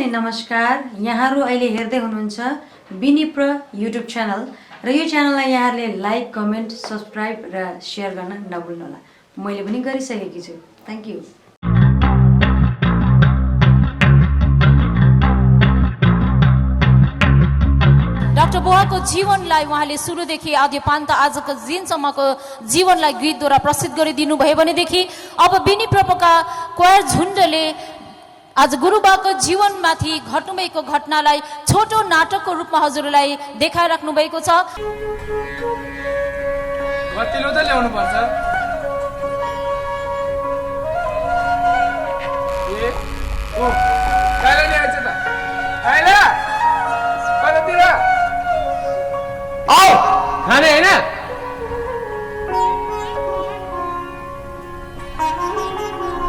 नमस्कार। यहाँहरू अहिले हेर्दै हुनुहुन्छ विनिप्र युट्युब च्यानल र यो च्यानललाई यहाँहरूले लाइक, कमेन्ट, सब्स्क्राइब र सेयर गर्न नभुल्नुहोला। मैले पनि गरिसकेकी छु। Thank you. डाक्टर बोहाको जीवनलाई उहाँले सुरुदेखि आद्यपान्त आजको दिनसम्मको जीवनलाई गीतद्वारा प्रस्तुत गरिदिनु भयो भनेदेखि अब विनिप्रका क्वायर झुन्डले आज गुरुबाको जीवनमाथि घट्नुभएको घटनालाई छोटो नाटकको रूपमा हजुरलाई देखाइराख्नु भएको छ। गतिलो त ल्याउनु पर्छ। ए ओ काइला नि आइछ त? काइला कतातिर? आऊ खाने हैन?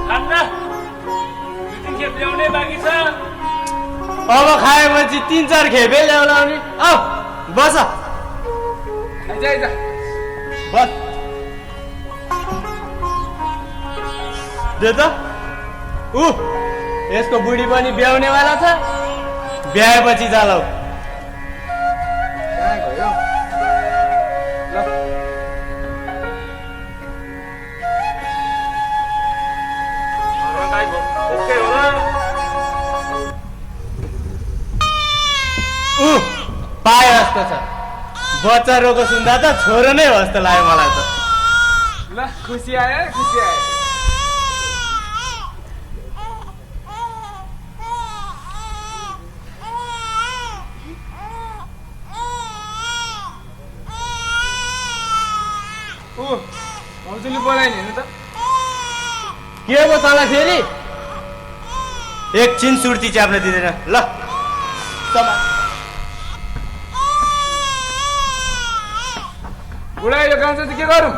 खान्न खेप ल्याउने बाँकी छ। अब खाएपछि 3-4 खेपे ल्याउलाउने। आऊ बस। आइज आइज बस। दे त। यसको बुढी पनि ब्याउनेवाला छ। ब्याएपछि जालौ। कहाँ गयो? ल पाए जस्तो छ। बच्चा रोको सुन्दा त छोरो नै हो जस्तो लाग्यो मलाई त। ल खुसी आयो, खुसी आयो। भाउजूले बोलाइन हेर्नु त। के हो तँलाई फेरि? एकछिन सुर्ती च्याप्न दिँदैन। ल बुढा यो काम चाहिँ के गरौँ?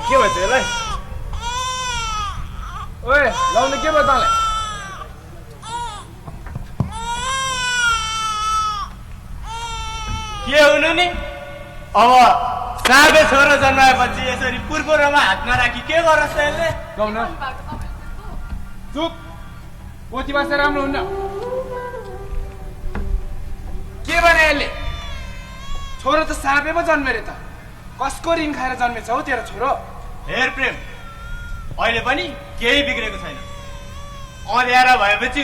के भन्छ यसलाई? ओए लाउनु के भयो तँलाई? के हुनु नि? अब साँपे छोरो जन्माएपछि यसरी पुर्पुरमा हात नराखी के गरोस् त यसले? गाउन चुप। पोथी भाषा राम्रो हुन्न। के भने यसले? छोरो त साँपे पो जन्मेरे त। कसको ऋण खाएर जन्मेछ हौ तेरो छोरो? हेर प्रेम, अहिले पनि केही बिग्रेको छैन। अँध्यारो भएपछि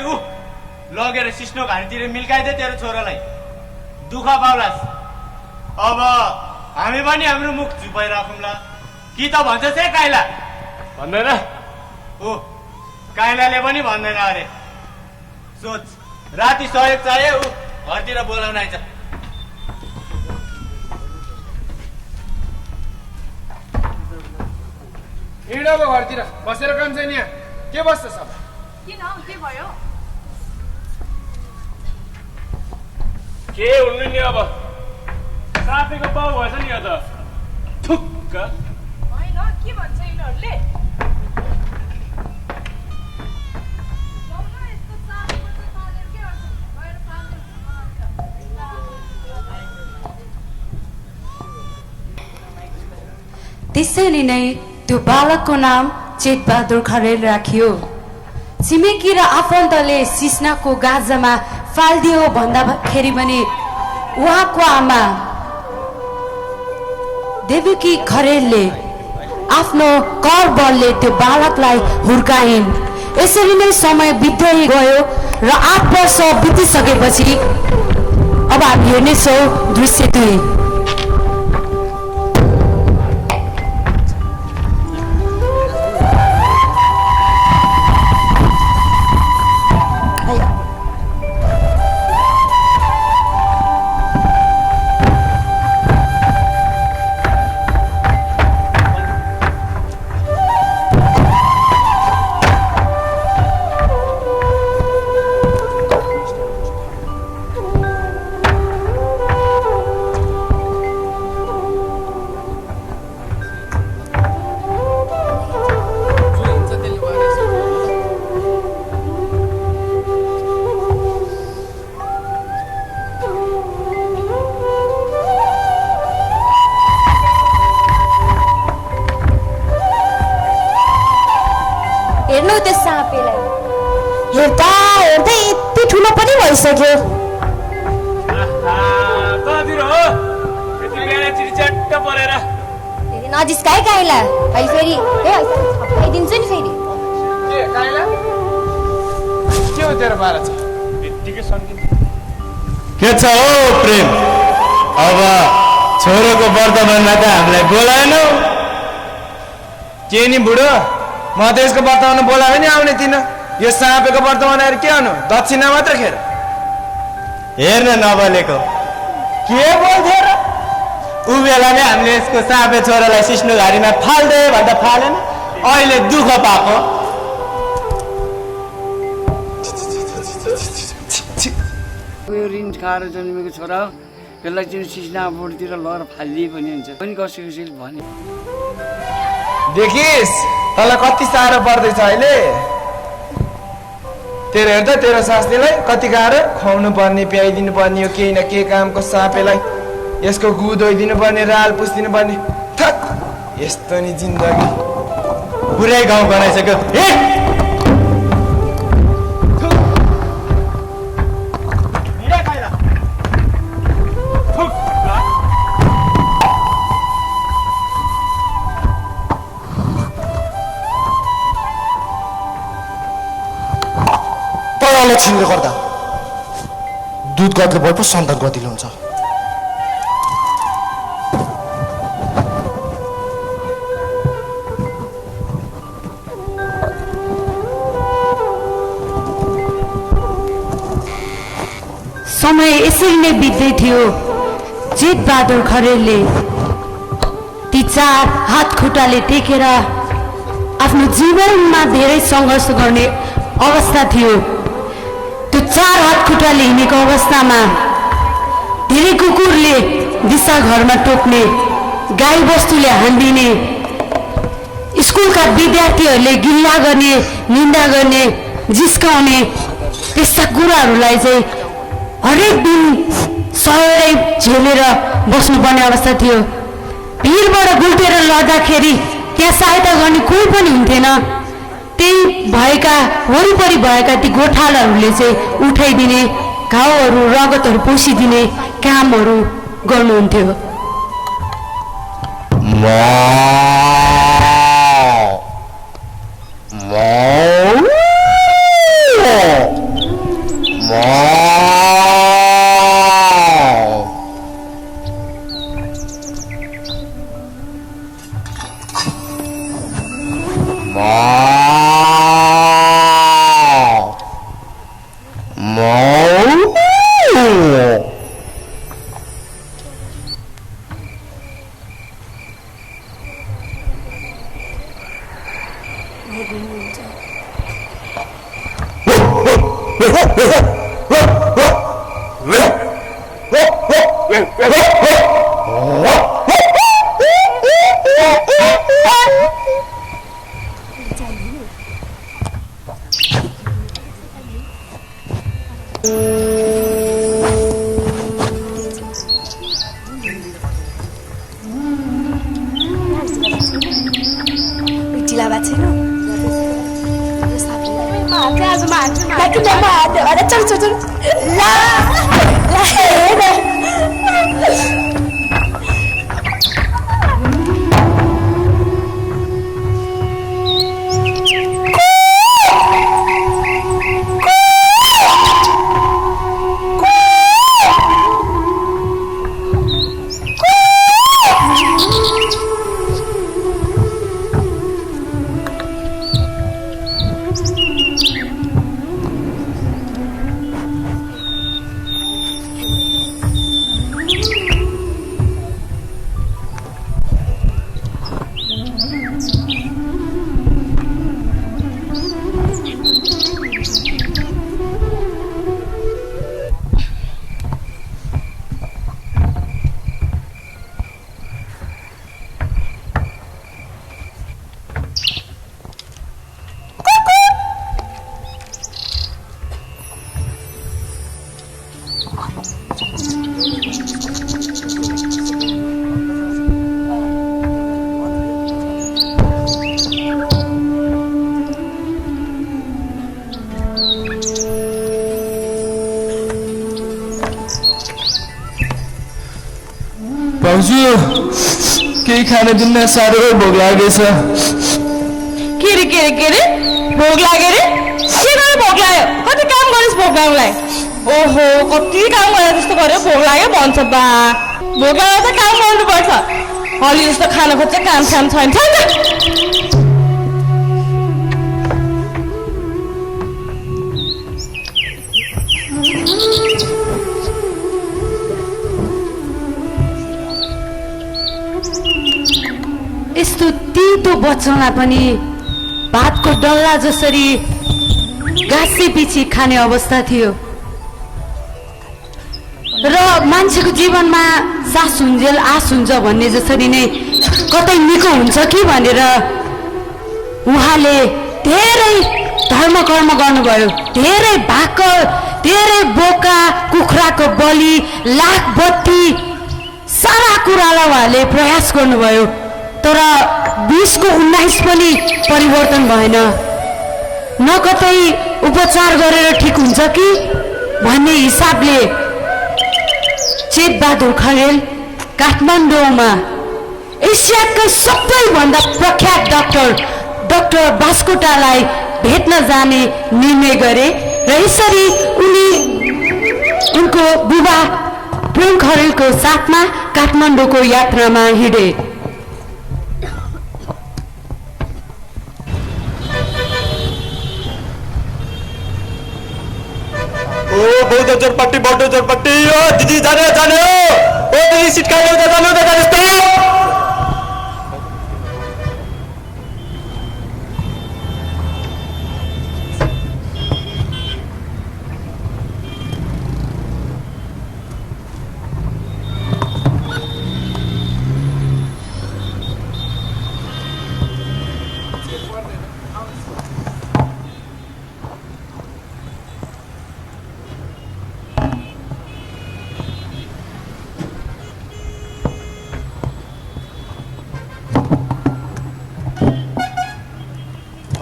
लगेर सिस्नो घाँटीतिर मिल्काइदे तेरो छोरोलाई। दुःख पाउलास्। अब हामी पनि हाम्रो मुख झुपाइराखौँला कि त भन्छस् है काइला? भन्दैन। काइलाले पनि भन्दैन अरे। सोच, राति सहयोग चाहियो घरतिर बोलाउन आइज। हिँडको घरतिर बसेर काम छैन यहाँ। के बस्छ सब? किन के भयो? के हुनु नि अब? साथीको पाउ भएछ नि यो त। ठुक्क होइन के भन्छ यिनीहरूले? त्यसैले नै त्यो बालकको नाम चेतबहादुर खरेल राखियो। छिमेकी र आफन्तले सिस्नाको गाजामा फालिदियो भन्दाखेरि पनि उहाँको आमा देवकी खरेलले आफ्नो कर बलले त्यो बालकलाई हुर्काइन्। यसरी नै समय बित्दै गयो र 8 वर्ष बितिसकेपछि अब हामी हेर्नेछौँ दृश्य 2। हेर्नु त्यो साँपेलाई हेर्दा हेर्दै यति ठुलो पनि भइसक्यो। कहाँतिर हो यति बिहान चिरिचट्ट परेर? नजिस्काए काइला अहिले फेरि दिन्छु नि फेरि। के काइला के हो तेरो बारा छ यतिकै सन्किन्छ? के छ हो प्रेम? अब छोरोको वर्तमानमा त हामीलाई बोलाएनौ। के नि बुढो, म त यसको वर्तमान बोलायो नि आउने तिन। यो साँपेको वर्तमान आएर के आउनु, दक्षिणा मात्र खेर। हेर्न नबोलेको के बोल्थ्यो र? ऊ बेला नै हामीले यसको साँपे छोरालाई सिस्नो घारीमा फाल्दे भन्दा फालेन, अहिले दुःख पाएको। यो ऋण खाएर जन्मेको छोरा हो, यसलाई चाहिँ सिस्ना बोर्डतिर लगेर फालिदिए पनि हुन्छ पनि कसैले भने। देखिस् तँलाई कति साह्रो पर्दैछ अहिले। तेरो हेर्दा तेरो सासनीलाई कति गाह्रो खुवाउनु पर्ने, प्याइदिनु पर्ने, यो केही न केही कामको साँपेलाई यसको गु धोइदिनु पर्ने, राल पुछिदिनु पर्ने। थक यस्तो नि जिन्दगी। पुरै गाउँ बनाइसक्यो। छिनले गर्दा दुध गतिलो भएपछि सन्तान गतिलो हुन्छ। समय यसरी नै बित्दै थियो। जेठ बहादुर खरेलले ती 4 हात खुट्टाले टेकेर आफ्नो जीवनमा धेरै सङ्घर्ष गर्ने अवस्था थियो। त्यो 4 हात खुट्टाले हिँडेको अवस्थामा धेरै कुकुरले दिशा घरमा टोक्ने, गाई बस्तुले हान्दिने, स्कुलका विद्यार्थीहरूले गिल्ला गर्ने, निन्दा गर्ने, जिस्काउने त्यस्ता कुराहरूलाई चाहिँ हरेक दिन सहरै झेलेर बस्नुपर्ने अवस्था थियो। भिरबाट गुल्टेर लड्दाखेरि त्यहाँ सहायता गर्ने कोही पनि हुन्थेन। त्यही भएका वरिपरि भएका ती गोठालाहरूले चाहिँ उठाइदिने, घाउहरू रगतहरू पोसिदिने कामहरू गर्नुहुन्थ्यो। हजुर केही खान दिन्न साह्रै भोक लागेछ के रे भोक लाग्यो रे के गरेर भोक लाग्यो कति काम गरिस् भोक लाग्नुलाई ओहो कति काम गरेर जस्तो गर्यो भोक लाग्यो भन्छ बा भोक लागेर त काम गर्नुपर्छ हली जस्तो खाना खोज्छ काम छैन यस्तो तितो बच्चालाई पनि भातको डल्ला जसरी गाँसे पछि खाने अवस्था थियो र मान्छेको जीवनमा सास हुन्जेल आस हुन्छ भन्ने जसरी नै कतै निको हुन्छ कि भनेर उहाँले धेरै धर्म कर्म गर्नुभयो धेरै भाकर धेरै बोका कुखुराको बलि लाख बत्ती सारा कुरालाई उहाँले प्रयास गर्नुभयो तर 20 को 19 पनि परिवर्तन भएन न कतै उपचार गरेर ठिक हुन्छ कि भन्ने हिसाबले चेतबहादुर खरेल काठमाडौँमा एसियाकै सबैभन्दा प्रख्यात डाक्टर बास्कोटालाई भेट्न जाने निर्णय गरे र यसरी उनको विवाह प्रेम खरेलको साथमा काठमाडौँको यात्रामा हिँडे बहुत जोरपट्टी ओ दिदी जाने ओ दिदी सीट खाने जाने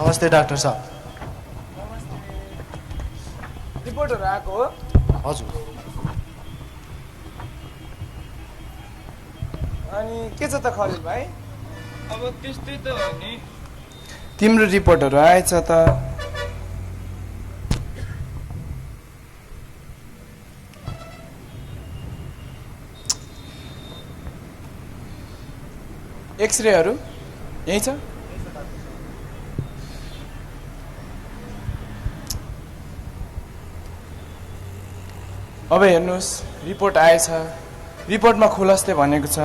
नमस्ते डाक्टर साहब रिपोर्टहरु आएको हो हजुर अनि के छ त खरेल भाइ अब त्यस्तै त हो नि तिम्रो रिपोर्टहरु आएछ त एक्सरेहरु यही छ अब हेर्नुस् रिपोर्ट आएछ रिपोर्टमा खुलस्ते भनेको छ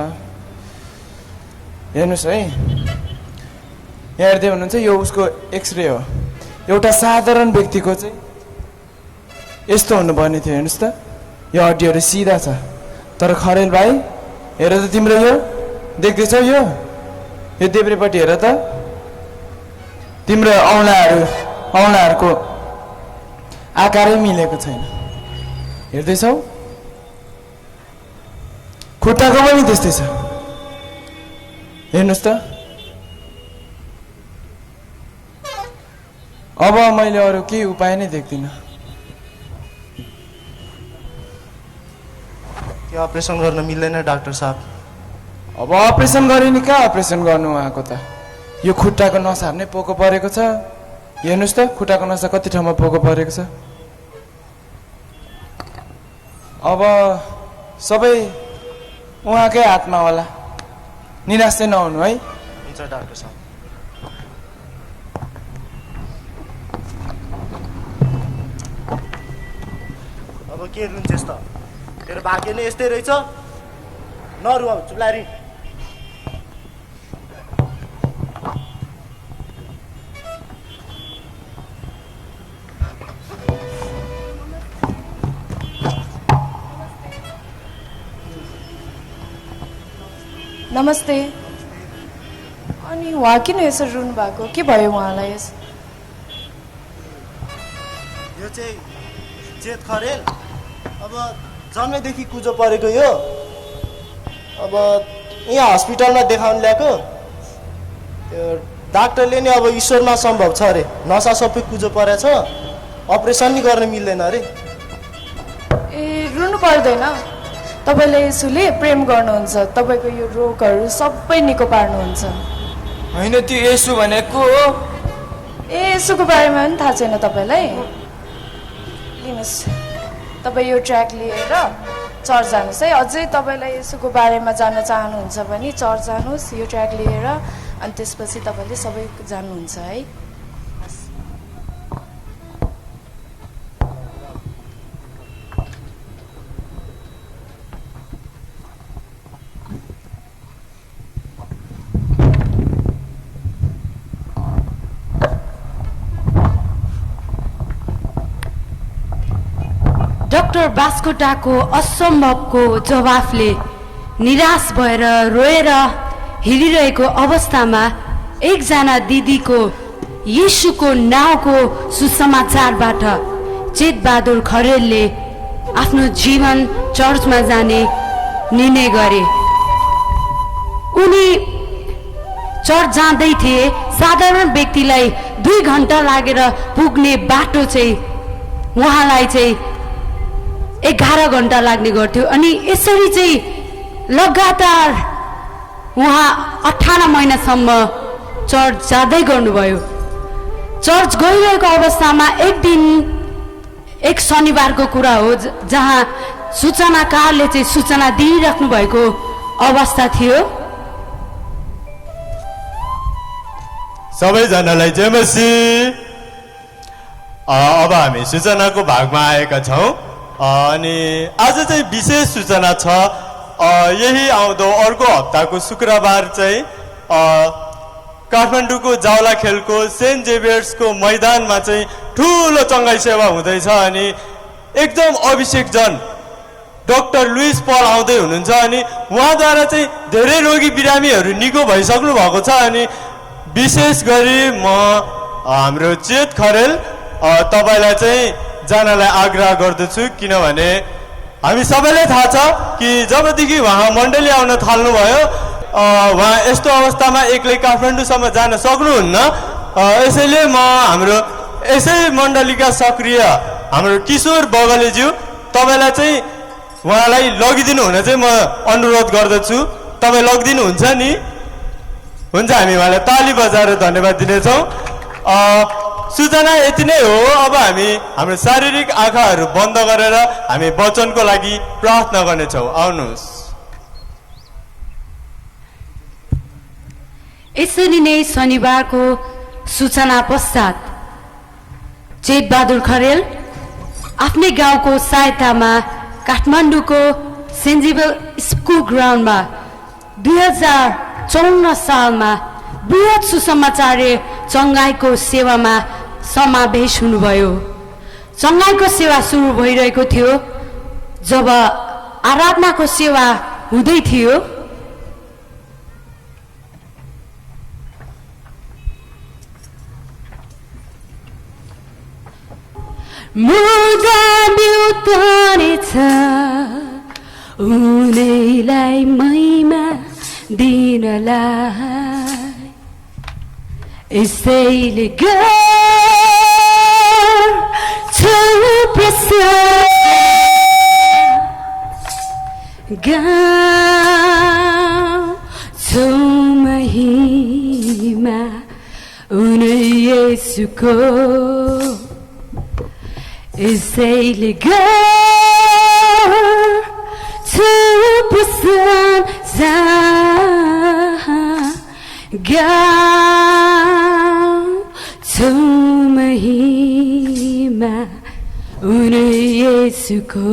हेर्नुस् है यहाँ हेर्दै हुनुहुन्छ यो उसको एक्सरे हो एउटा साधारण व्यक्तिको चाहिँ यस्तो हुनुपर्ने थियो हेर्नुस् त यो हड्डीहरू सिधा छ तर खरेल भाइ हेर त तिम्रो यो देख्दैछौ यो देब्रेपट्टि हेर त तिम्रो औँलाहरूको आकारै मिलेको छैन हेर्दैछौ खुट्टाको पनि त्यस्तै छ हेर्नुस् त अब मैले अरू केही उपाय नै देख्दिनँ के अपरेसन गर्न मिल्दैन डाक्टर साहब अब अपरेसन गरे नि कहाँ अपरेसन गर्नु आएको त यो खुट्टाको नसाहरू नै पोको परेको छ हेर्नुस् त खुट्टाको नसा कति ठाउँमा पोको परेको छ अब सबै उहाँकै हातमा होला निराश चाहिँ नहुनु है हुन्छ डाक्टर साहब अब के रुन्छेस् त तेरो भाग्य नै यस्तै रहेछ नरु अब चुप्लारी नमस्ते अनि उहाँ किन यसरी रुनु भएको के भयो उहाँलाई यस यो चाहिँ चेत खरेल अब जन्मैदेखि कुजो परेको यो अब यहाँ हस्पिटलमा देखाउन ल्याएको त्यो डाक्टरले नि अब ईश्वरमा सम्भव छ अरे नसा सबै कुजो परेछ अपरेसन नि गर्न मिल्दैन अरे ए रुनु पर्दैन तपाईँले यसुले प्रेम गर्नुहुन्छ, तपाईँको यो रोगहरू सबै निको पार्नुहुन्छ। होइन त्यो यसु भनेको हो। ए यसुको बारेमा पनि थाहा छैन तपाईँलाई? लिनुहोस्, तपाईँ यो ट्र्याक लिएर चर्च जानुहोस् है। अझै तपाईँलाई यसुको बारेमा जान्न चाहनुहुन्छ भने चर्च जानुहोस् यो ट्र्याक लिएर, अनि त्यसपछि तपाईँले सबै जान्नुहुन्छ है। डाक्टर बास्कोटाको असम्भवको जवाफले निराश भएर रोएर हिँडिरहेको अवस्थामा एकजना दिदीको येशूको नाउँको सुसमाचारबाट चेतबहादुर खरेलले आफ्नो जीवन चर्चमा जाने निर्णय गरे। उनी चर्च जाँदै थिए। साधारण व्यक्तिलाई 2 घण्टा लागेर पुग्ने बाटो चाहिँ उहाँलाई चाहिँ 11 घण्टा लाग्ने गर्थ्यो। अनि यसरी चाहिँ लगातार उहाँ 18 महिनासम्म चर्च जाँदै गर्नुभयो। चर्च गइरहेको अवस्थामा एक दिन एक शनिबारको कुरा हो जहाँ सूचनाकारले चाहिँ सूचना दिइराख्नु भएको अवस्था थियो। सबैजनालाई जय मसीह। अब हामी सूचनाको भागमा आएका छौँ अनि आज चाहिँ विशेष सूचना छ। यही आउँदो अर्को हप्ताको शुक्रबार चाहिँ काठमाडौँको जावला खेलको सेन्ट जेभियर्सको मैदानमा चाहिँ ठुलो चङ्गाई सेवा हुँदैछ अनि एकदम अभिषेकजन डाक्टर लुइस पल आउँदै हुनुहुन्छ अनि उहाँद्वारा चाहिँ धेरै रोगी बिरामीहरू निको भइसक्नु भएको छ। अनि विशेष गरी म हाम्रो चेत खरेल तपाईँलाई चाहिँ जानलाई आग्रह गर्दछु, किनभने हामी सबैलाई थाहा छ कि जबदेखि उहाँ मण्डली आउन थाल्नुभयो उहाँ यस्तो अवस्थामा एक्लै काठमाडौँसम्म जान सक्नुहुन्न। यसैले म हाम्रो यसै मण्डलीका सक्रिय हाम्रो किशोर बगलेज्यू तपाईँलाई चाहिँ उहाँलाई लगिदिनु हुन चाहिँ म अनुरोध गर्दछु। तपाईँ लगिदिनुहुन्छ नि? हुन्छ, हामी उहाँलाई ताली बजाएर धन्यवाद दिनेछौँ। सूचना यति नै हो। अब हामी हाम्रो शारीरिक आँखाहरू बन्द गरेर हामी वचनको लागि प्रार्थना गर्नेछौँ। आउनुहोस्। यसरी नै शनिबारको सूचना पश्चात चेतबहादुर खरेल आफ्नै गाउँको सहायतामा काठमाडौँको सेन्ट जेभियर स्कुल ग्राउन्डमा 2054 सालमा बृहत सुसमाचार्य चङ्गाईको सेवामा समावेश हुनुभयो। चङ्गाईको सेवा सुरु भइरहेको थियो जब आराधनाको सेवा हुँदै थियो। मुर्दा बिउतनेछ उनैलाई महिमा दिनलाई, यसैले गर्छु प्रसाद गाउँछु महिमा उनै येशूको, यसैले गर्छु प्रशंसा गाउँछु महिमा उनै येशूको।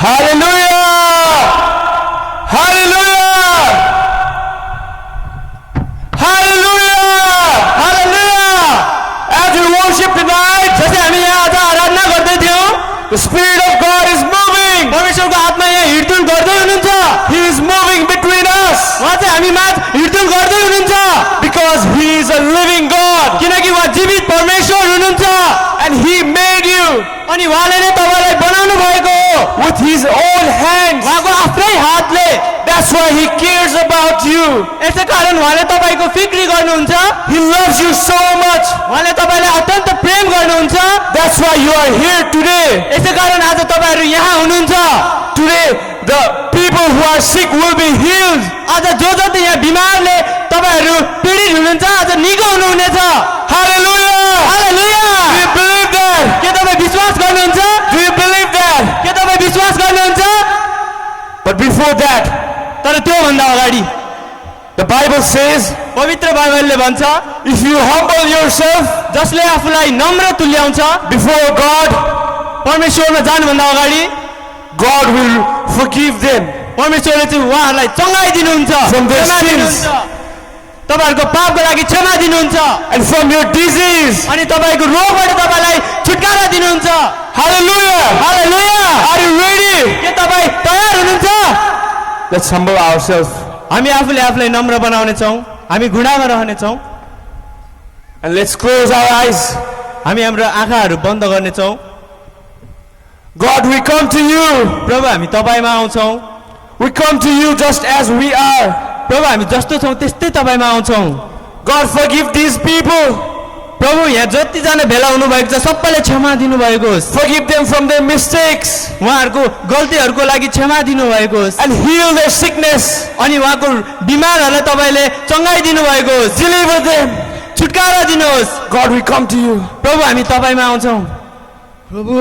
हालेलुया, हालेलुया, हालेलुया, हालेलुया। As we worship tonight, जैसे हामी यहाँ आज आराधना गर्दै थियौँ, the Spirit of God is moving. परमेश्वरको आत्मा यहाँ हिँडडुल गर्दै हुनुहुन्छ। He is moving between us. उहाँ चाहिँ हामी माझ हिँडडुल गर्दै हुनुहुन्छ। Because He is a living God. किनकि उहाँ जीवित परमेश्वर हुनुहुन्छ। And He made you. अनि उहाँले नै तपाईलाई बनाउनु भएको हो। With His own hands. उहाँको आफ्नै हातले। That's why He cares about you. यसै कारण उहाँले तपाईको फिक्री गर्नु गर्नुहुन्छ He loves you so much. उहाँले तपाईँलाई अत्यन्त प्रेम गर्नुहुन्छ That's why you are here today. यसै कारण आज तपाईँहरू यहाँ हुनुहुन्छ Today, the people who are sick will be healed. आज जो जति यहाँ बिमारले तपाईँहरू पीडित हुनुहुन्छ आज निको हुनुहुनेछ Hallelujah! Hallelujah Do you believe that? के तपाईँ विश्वास गर्नुहुन्छ Do you believe that? के तपाईँ विश्वास गर्नुहुन्छ But before that, तर त्योभन्दा अगाडि the Bible says, पवित्र बाइबलले भन्छ if you humble yourself जसले आफूलाई नम्र तुल्याउँछ before God, परमेश्वरमा जानुभन्दा अगाडि God will forgive them. परमेश्वरले चाहिँ उहाँहरूलाई चङ्गाइ दिनुहुन्छ From their क्षमा sins. दिनुहुन्छ तपाईँहरूको पापको लागि क्षमा दिनुहुन्छ And from your disease. अनि तपाईँको रोगबाट तपाईँलाई छुटकारा दिनुहुन्छ Hallelujah! Hallelujah Are you ready? के तपाईँ तयार हुनुहुन्छ Let's humble ourselves हामी आफूले आफूलाई नम्र बनाउने छौँ हामी घुँडामा रहने छौँ and let's close our eyes. हामी हाम्रो आँखाहरू बन्द गर्ने छौँ God, we come to you. प्रभु हामी तपाईँमा आउँछौँ We come to you just as we are. प्रभु हामी जस्तो छौँ त्यस्तै तपाईँमा आउँछौँ God, forgive these people. प्रभु यहाँ जतिजना भेला हुनुभएको छ सबैले क्षमा दिनुभएको होस् Forgive them from their mistakes उहाँहरूको गल्तीहरूको लागि क्षमा दिनुभएको होस् and heal their sickness. अनि उहाँको बिमारहरूलाई तपाईँले चङ्गाइ दिनुभएको होस् Deliver them. छुटकारा दिनुहोस् God, we come to you. प्रभु हामी तपाईँमा आउँछौँ प्रभु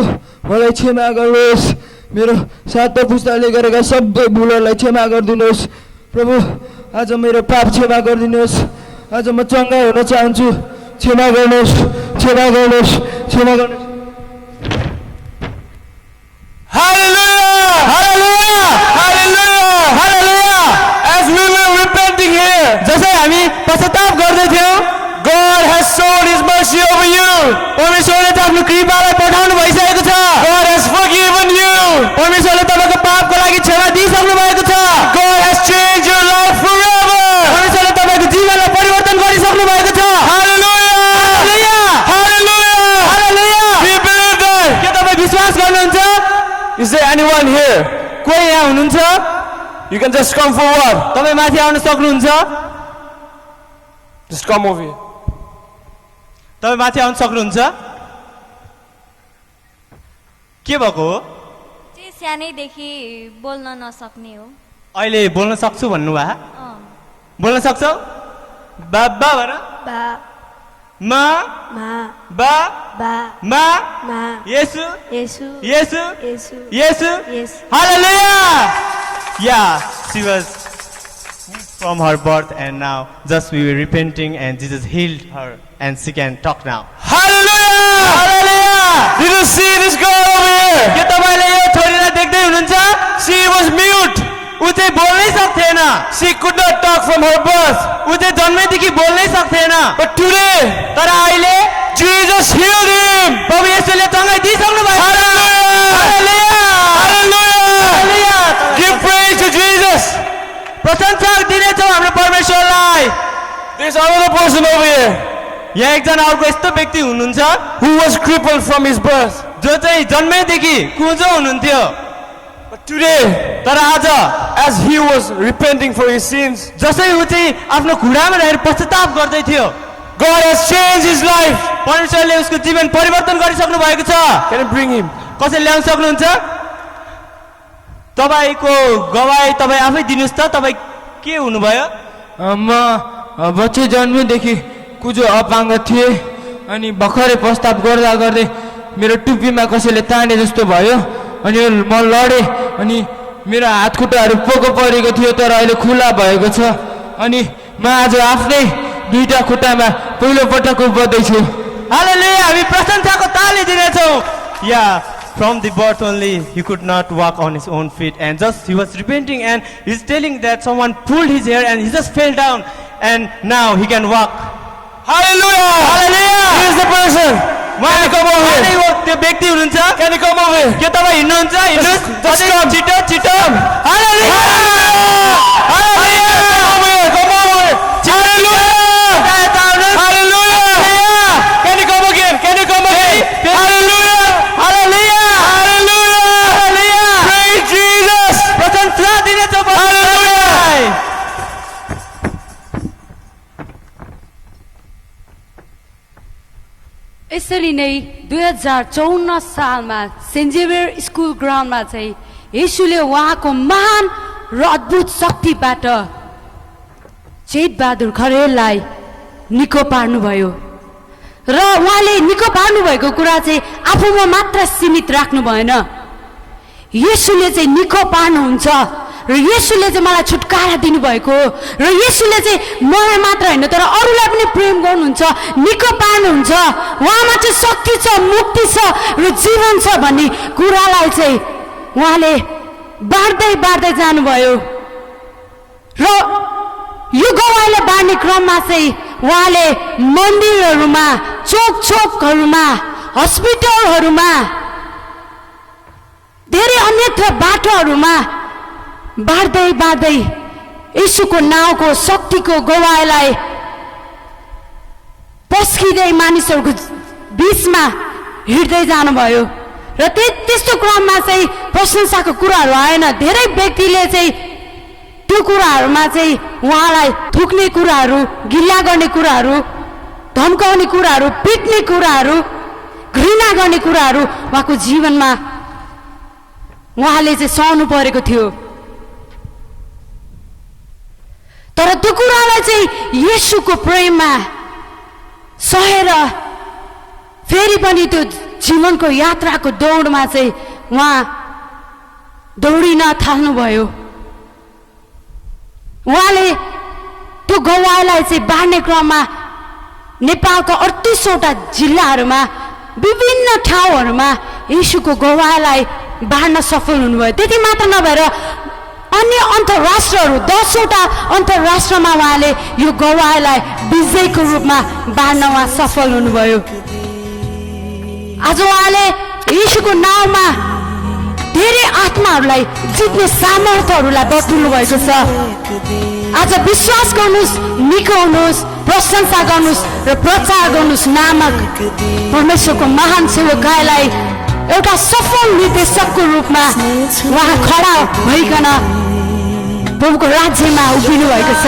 मलाई क्षमा गर्नुहोस् मेरो सातो पुस्ताले गरेका सबै भुलहरूलाई क्षमा गरिदिनुहोस् प्रभु आज मेरो पाप क्षमा गरिदिनुहोस् आज म चङ्गा हुन चाहन्छु क्षमा गर्नुहोस् क्षमा गर्नुहोस् क्षमा गर्नुहोस् Hallelujah! Hallelujah! Hallelujah! Hallelujah! As we were repenting here, जसै हामी पश्चाताप गर्दै थियौँ God has shown His mercy over you. परमेश्वरले त आफ्नो कृपालाई पठाउनु भइसकेको छ God has forgiven you. परमेश्वरले तपाईँको पापको लागि क्षमा दिइसक्नु भएको छ God has changed your life forever. परमेश्वरले तपाईँको जीवनलाई परिवर्तन गरिसक्नु भएको छ Hallelujah! Hallelujah Hallelujah! Hallelujah Do you believe that? के तपाईँ विश्वास गर्नुहुन्छ Is there anyone here? कोही यहाँ हुनुहुन्छ You can just come forward. तपाईँ माथि आउन सक्नुहुन्छ Just come over here. तपाईँ माथि आउन सक्नुहुन्छ के भएको हो चाहिँ सानैदेखि बोल्न नसक्ने हो अहिले बोल्न सक्छु भन्नुभयो अँ। बोल्न सक्छौ बाबा भन बा मा मा बा बा मा मा येशू येशू येशू येशू येशू येशू Hallelujah! Yeah, she was from her birth and now just we were repenting and Jesus healed her and she can talk now. Hallelujah! Hallelujah! Did you see this girl over here? के तपाईँले यो छोरीलाई देख्दै हुनुहुन्छ She was mute. ऊ चाहिँ बोल्नै सक्थेन She could not talk from her birth. ऊ चाहिँ जन्मैदेखि बोल्नै सक्थेन But today, तर अहिले Jesus healed him. प्रभु येशूले चङ्गाइ दिइसक्नु भएको छ Hallelujah! Hallelujah Hallelujah! Give praise to Jesus. प्रशंसा दिनेछौँ हाम्रो परमेश्वरलाई There's another person over here यहाँ एकजना अर्को यस्तो व्यक्ति हुनुहुन्छ who was crippled from his birth. जो चाहिँ जन्मैदेखि कुँजो हुनुहुन्थ्यो But today, तर आज as he was repenting for his sins, जसै ऊ चाहिँ आफ्नो घुँडामा रहेर पश्चाताप गर्दै थियो God has changed his life. परमेश्वरले उसको जीवन परिवर्तन गरिसक्नु भएको छ Can you bring him? कसैले ल्याउन सक्नुहुन्छ तपाईँको गवाई तपाईँ आफै दिनुहोस् त तपाईँ के हुनुभयो म बच्चे जन्मेदेखि कुजो अपाङ्ग थिएँ अनि भर्खरै प्रस्ताव गर्दा गर्दै मेरो टुप्पीमा कसैले ताने जस्तो भयो अनि म लडेँ अनि मेरो हात खुट्टाहरू पोको परेको थियो तर अहिले खुला भएको छ अनि म आज आफ्नै दुईटा खुट्टामा पहिलो पटक उभिँदैछु हालेलुया हामी प्रशंसाको ताली दिनेछौँ या from the birth only he could not walk on his own feet and just he was repenting and he's telling that someone pulled his hair and he just fell down and now he can walk. Hallelujah! Hallelujah! He is the person. Can you come over here? त्यो व्यक्ति हुनुहुन्छ Can you come over here? के तपाईँ हिँड्नुहुन्छ हिँड्नुहोस् Just come. छिटो छिटो हालेलुया Hallelujah! Come over here. Come over here. Hallelujah! Hallelujah! Can you come again? Can you come again? Hallelujah! Hallelujah! Hallelujah! Praise Jesus! प्रशंसा दिनेछौँ Hallelujah! यसरी नै 2054 सालमा सेन्ट जेभियर स्कुल ग्राउन्डमा चाहिँ येशूले उहाँको महान र अद्भुत शक्तिबाट चेतबहादुर खरेललाई निको पार्नुभयो र उहाँले निको पार्नुभएको कुरा चाहिँ आफूमा मात्र सीमित राख्नु भएन। येशूले चाहिँ निको पार्नुहुन्छ र येशूले चाहिँ मलाई छुटकारा दिनुभएको र येशूले चाहिँ मलाई मात्र होइन तर अरूलाई पनि प्रेम गर्नुहुन्छ, निको पार्नुहुन्छ। उहाँमा चाहिँ शक्ति छ, मुक्ति छ र जीवन छ भन्ने कुरालाई चाहिँ उहाँले बाँड्दै बाँड्दै जानुभयो र यो गवाईलाई बाँड्ने क्रममा चाहिँ उहाँले मन्दिरहरूमा, चोक चोकहरूमा, हस्पिटलहरूमा, धेरै अन्यत्र बाटोहरूमा बाँड्दै बाँड्दै येशूको नाउँको शक्तिको गवाईलाई पस्किँदै मानिसहरूको बिचमा हिँड्दै जानुभयो र त्यस्तो क्रममा चाहिँ प्रशंसाको कुराहरू आएन। धेरै व्यक्तिले चाहिँ त्यो कुराहरूमा चाहिँ उहाँलाई थुक्ने कुराहरू, गिल्ला गर्ने कुराहरू, धम्काउने कुराहरू, पिट्ने कुराहरू, घृणा गर्ने कुराहरू उहाँको जीवनमा उहाँले चाहिँ सहनु परेको थियो। तर त्यो कुरालाई चाहिँ येशूको प्रेममा सहेर फेरि पनि त्यो जीवनको यात्राको दौडमा चाहिँ उहाँ दौडिन थाल्नुभयो। उहाँले त्यो गवाईलाई चाहिँ बाँड्ने क्रममा नेपालका 38वटा जिल्लाहरूमा विभिन्न ठाउँहरूमा येशूको गवाईलाई बाँड्न सफल हुनुभयो। त्यति मात्र नभएर अन्य अन्तर्राष्ट्रहरू 10वटा अन्तर्राष्ट्रमा उहाँले यो गवाईलाई विजयको रूपमा बाँड्न उहाँ सफल हुनुभयो। आज उहाँले येशूको नाउँमा धेरै आत्माहरूलाई जित्ने सामर्थ्यहरूलाई बटुल्नु भएको छ। आज विश्वास गर्नुहोस्, निको हुनुहोस्, प्रशंसा गर्नुहोस् र प्रचार गर्नुहोस् नामक परमेश्वरको महान सेवकाईलाई एउटा सफल निर्देशकको रूपमा उहाँ खडा भइकन प्रभुको राज्यमा उभिनु भएको छ।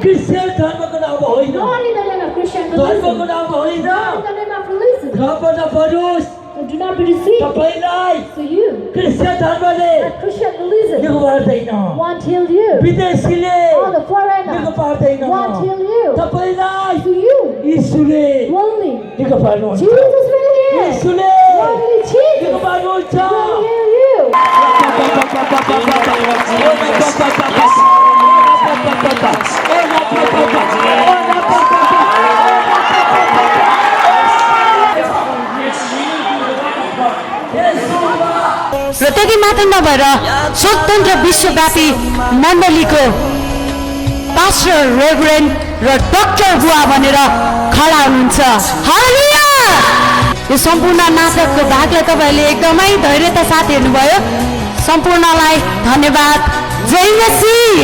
क्रिस्चियन धर्मको नाम होइन, धर्मको नाम होइन। तपाईलाई क्रिस्चियन धर्मले निको पार्दैन, विदेशीले निको पार्दैन, तपाईलाई यीशुले निको पार्नुहुन्छ, यीशुले निको पार्नुहुन्छ। र त्यति मात्र नभएर स्वतन्त्र विश्वव्यापी मण्डलीको पास्टर, रेभरेन्ड र डक्टर बुवा भनेर खडा हुनुहुन्छ। हालेलुया! यो सम्पूर्ण नाटकको भागलाई तपाईँहरूले एकदमै धैर्यता साथ हेर्नुभयो। सम्पूर्णलाई धन्यवाद। जय मसीह।